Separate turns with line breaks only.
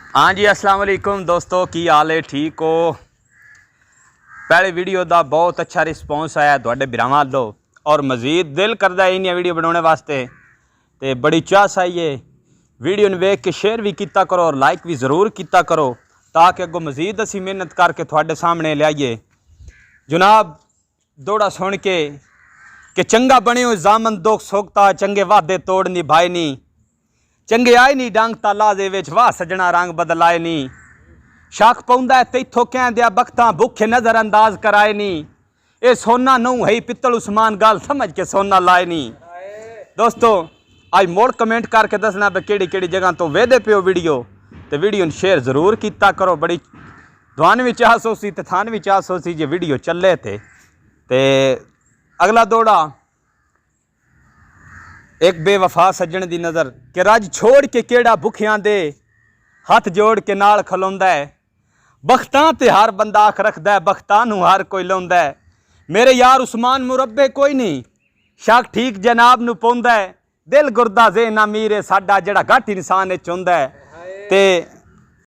हाँ जी, अस्सलाम वालेकुम दोस्तों, की हाल है? ठीक हो? पहले वीडियो का बहुत अच्छा रिस्पॉन्स आया थोड़े भरावां लो और मजीद दिल करता है इन वीडियो बनाने वास्ते। तो बड़ी चाहस आई है वीडियो वेख के शेयर भी किया करो और लाइक भी ज़रूर किया करो ताकि अगों मजीद असी मेहनत करके थोड़े सामने लियाइए। जनाब दौड़ा सुन के कि चंगा बने हो जामन दुख सोखता, चंगे वादे तोड़ निभाए नी, चंगे आए नी डंग ताला दे विच वाह सजना रंग बदलाए नी, शक पौंदा है तैथों कह दिया बख्तां भुखे नज़र अंदाज कराए नी, ये सोना नूं है पित्तल उस्मान गाल समझ के सोना लाए नी। दोस्तों आज मोड़ कमेंट करके दसना पे केड़ी जगह तो वेदे पे हो वीडियो, तो वीडियो शेयर ज़रूर किया करो। बड़ी दुआन भी चाह सोसी तो थान भी चाह सोसी जे वीडियो चले थे। अगला दौड़ा एक बेवफा सज्जन दी नज़र कि रज छोड़ के केड़ा भुखियां दे हथ जोड़ के नाल खलोंदा है, बख्तां ते हर बंदा आख रखदा है, बख्तां नूं हर कोई लाउंदा है। मेरे यार उस्मान मुरब्बे कोई नहीं, शक ठीक जनाब नूं पौंदा है, दिल गुरदा ज़ेन अमीर है साडा जड़ा घट इंसान विच हुंदा है। ते